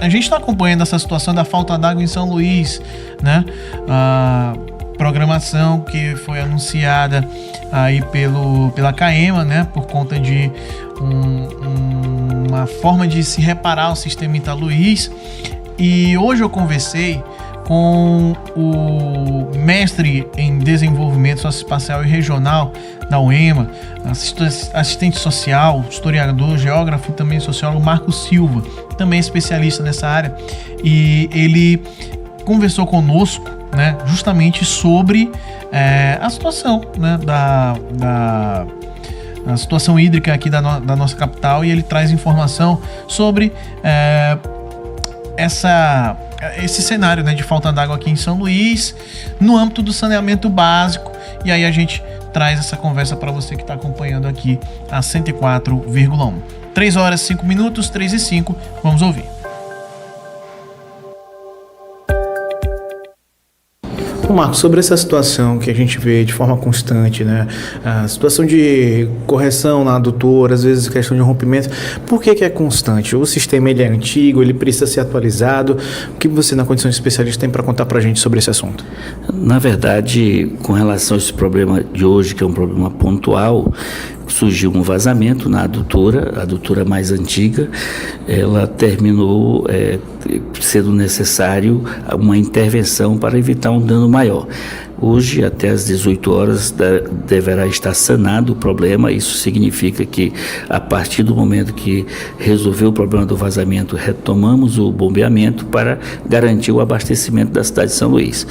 A gente está acompanhando essa situação da falta d'água em São Luís, né? A programação que foi anunciada aí pela CAEMA, né? Por conta de uma forma de se reparar o sistema Italuís. E hoje eu conversei com o mestre em desenvolvimento socioespacial e regional da UEMA, assistente social, historiador, geógrafo e também sociólogo Marcos Silva, também especialista nessa área, e ele conversou conosco, né, justamente sobre a situação, né, a situação hídrica aqui da nossa capital, e ele traz informação sobre esse cenário, né, de falta d'água aqui em São Luís, no âmbito do saneamento básico. E aí a gente traz essa conversa para você que está acompanhando aqui a 104,1. 3 horas 5 minutos, 3 e 5, vamos ouvir. Marcos, sobre essa situação que a gente vê de forma constante, né? A situação de correção na adutora, às vezes questão de rompimento, por que é constante? O sistema ele é antigo, ele precisa ser atualizado. O que você, na condição de especialista, tem para contar para a gente sobre esse assunto? Na verdade, com relação a esse problema de hoje, que é um problema pontual, surgiu um vazamento na adutora, a adutora mais antiga, ela terminou sendo necessário uma intervenção para evitar um dano maior. Hoje, até às 18 horas, deverá estar sanado o problema. Isso significa que, a partir do momento que resolveu o problema do vazamento, retomamos o bombeamento para garantir o abastecimento da cidade de São Luís.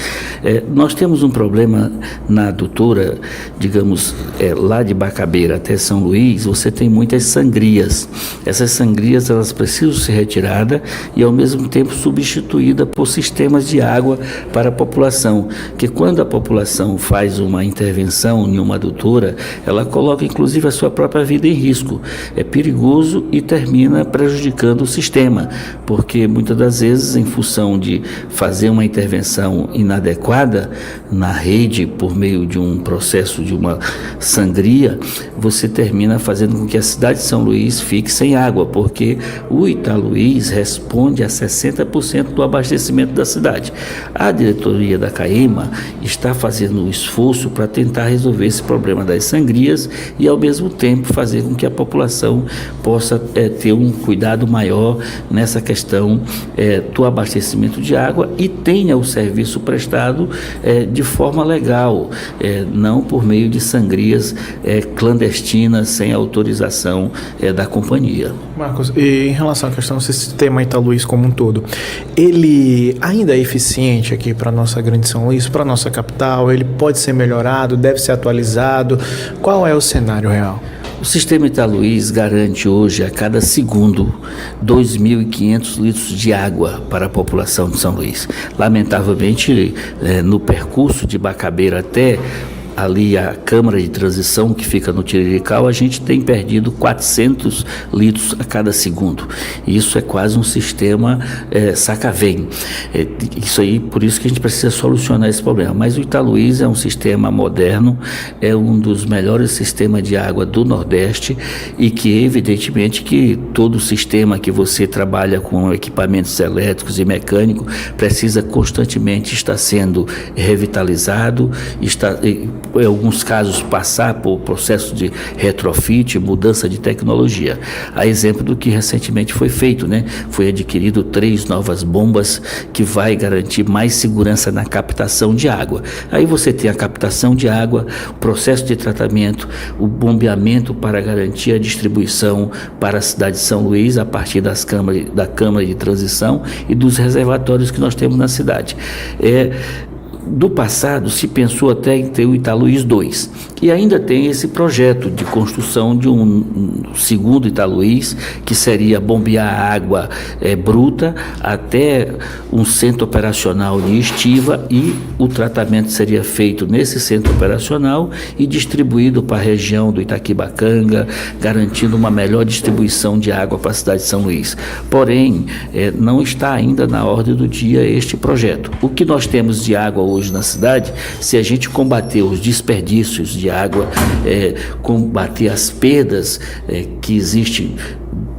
Nós temos um problema na adutora, digamos, lá de Bacabeira até São Luís, você tem muitas sangrias. Essas sangrias, elas precisam ser retiradas e, ao mesmo tempo, substituídas por sistemas de água para a população, que quando a população faz uma intervenção em uma adutora, ela coloca inclusive a sua própria vida em risco. É perigoso e termina prejudicando o sistema, porque muitas das vezes, em função de fazer uma intervenção inadequada na rede por meio de um processo de uma sangria, você termina fazendo com que a cidade de São Luís fique sem água, porque o Italuís responde a 60% do abastecimento da cidade. A diretoria da CAEMA está fazendo um esforço para tentar resolver esse problema das sangrias e, ao mesmo tempo, fazer com que a população possa ter um cuidado maior nessa questão do abastecimento de água e tenha o serviço prestado de forma legal, não por meio de sangrias clandestinas sem autorização da companhia. Marcos, e em relação à questão do sistema Italuís como um todo, ele ainda é eficiente aqui para a nossa grande São Luís, para a nossa capital? Ele pode ser melhorado, deve ser atualizado? Qual é o cenário real? O sistema Italuís garante hoje, a cada segundo, 2.500 litros de água para a população de São Luís. Lamentavelmente, no percurso de Bacabeira até ali a Câmara de Transição, que fica no Tirirical, a gente tem perdido 400 litros a cada segundo. Isso é quase um sistema saca-vem. Isso aí, por isso que a gente precisa solucionar esse problema. Mas o Italuís é um sistema moderno, é um dos melhores sistemas de água do Nordeste e que, evidentemente, que todo sistema que você trabalha com equipamentos elétricos e mecânicos precisa constantemente estar sendo revitalizado, em alguns casos passar por processo de retrofit, mudança de tecnologia. A exemplo do que recentemente foi feito, né? Foi adquirido 3 novas bombas que vai garantir mais segurança na captação de água. Aí você tem a captação de água, o processo de tratamento, o bombeamento para garantir a distribuição para a cidade de São Luís a partir da Câmara de Transição e dos reservatórios que nós temos na cidade. Do passado se pensou até em ter o Italuís 2 e ainda tem esse projeto de construção de um segundo Italuís, que seria bombear a água bruta até um centro operacional de Estiva, e o tratamento seria feito nesse centro operacional e distribuído para a região do Itaquibacanga, garantindo uma melhor distribuição de água para a cidade de São Luís. Porém, não está ainda na ordem do dia este projeto. O que nós temos de água hoje na cidade, se a gente combater os desperdícios de água, combater as perdas que existem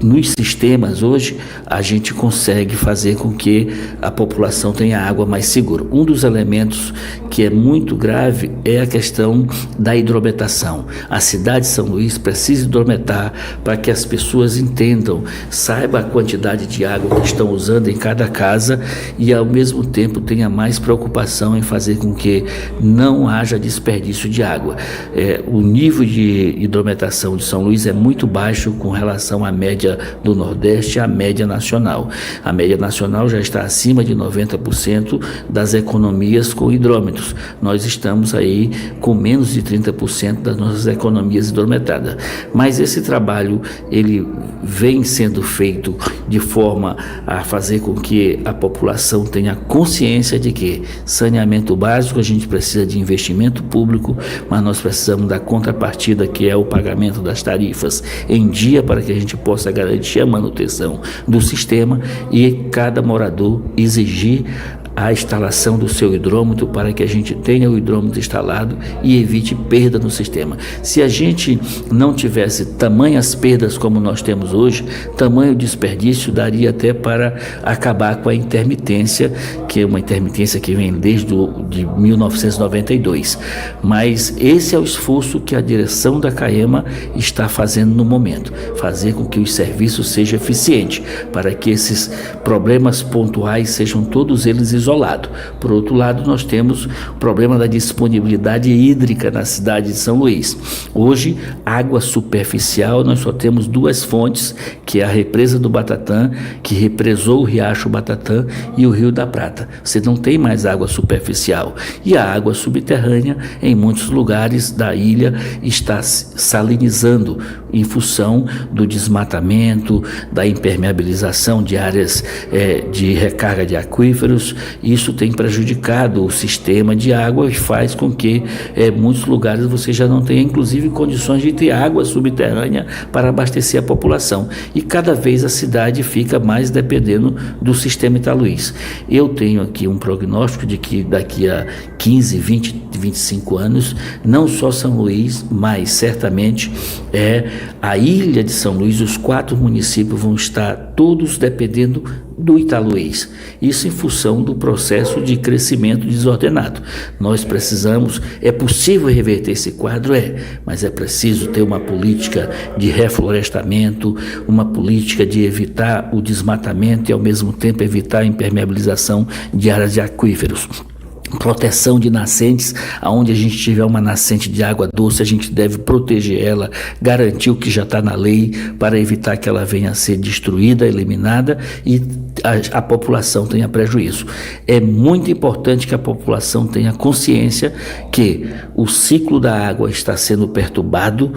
nos sistemas hoje a gente consegue fazer com que a população tenha água mais segura. Um dos elementos que é muito grave é a questão da hidrometação. A cidade de São Luís precisa hidrometar para que as pessoas entendam, saibam a quantidade de água que estão usando em cada casa e ao mesmo tempo tenha mais preocupação em fazer com que não haja desperdício de água. O nível de hidrometação de São Luís é muito baixo com relação à média do Nordeste e à média nacional. A média nacional já está acima de 90% das economias com hidrômetros. Nós estamos aí com menos de 30% das nossas economias hidrometadas. Mas esse trabalho, ele vem sendo feito de forma a fazer com que a população tenha consciência de que saneamento básico a gente precisa de investimento público, mas nós precisamos da contrapartida, que é o pagamento das tarifas em dia, para que a gente possa garantir a manutenção do sistema e cada morador exigir a instalação do seu hidrômetro para que a gente tenha o hidrômetro instalado e evite perda no sistema. Se a gente não tivesse tamanhas perdas como nós temos hoje, tamanho desperdício daria até para acabar com a intermitência, que é uma intermitência que vem desde de 1992. Mas esse é o esforço que a direção da CAEMA está fazendo no momento, fazer com que os serviços sejam eficientes, para que esses problemas pontuais sejam todos eles isolados. Por outro lado, nós temos o problema da disponibilidade hídrica na cidade de São Luís. Hoje, água superficial, nós só temos duas fontes, que é a represa do Batatã, que represou o Riacho Batatã, e o Rio da Prata. Você não tem mais água superficial. E a água subterrânea, em muitos lugares da ilha, está salinizando em função do desmatamento, da impermeabilização de áreas de recarga de aquíferos. Isso tem prejudicado o sistema de água e faz com que muitos lugares você já não tenha inclusive condições de ter água subterrânea para abastecer a população, e cada vez a cidade fica mais dependendo do sistema Italuís. Eu tenho aqui um prognóstico de que daqui a 15, 20, 25 anos, não só São Luís, mas certamente a ilha de São Luís, os 4 municípios vão estar todos dependendo do Italuís. Isso em função do processo de crescimento desordenado. Nós precisamos, é possível reverter esse quadro? Mas é preciso ter uma política de reflorestamento, uma política de evitar o desmatamento e ao mesmo tempo evitar a impermeabilização de áreas de aquíferos. Proteção de nascentes, aonde a gente tiver uma nascente de água doce, a gente deve proteger ela, garantir o que já está na lei, para evitar que ela venha a ser destruída, eliminada e a população tenha prejuízo. É muito importante que a população tenha consciência que o ciclo da água está sendo perturbado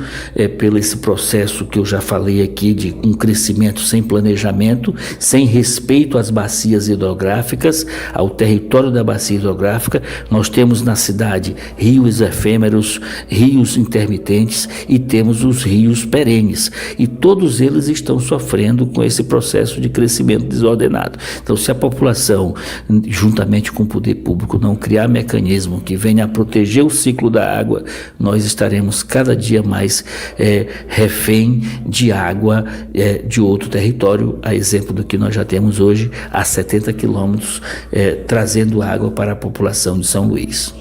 pelo esse processo que eu já falei aqui, de um crescimento sem planejamento, sem respeito às bacias hidrográficas, ao território da bacia hidrográfica. Nós temos na cidade rios efêmeros, rios intermitentes e temos os rios perenes, e todos eles estão sofrendo com esse processo de crescimento desordenado. Então, se a população, juntamente com o poder público, não criar mecanismo que venha a proteger o ciclo da água, nós estaremos cada dia mais refém de água de outro território, a exemplo do que nós já temos hoje a 70 quilômetros, trazendo água para a população de São Luís.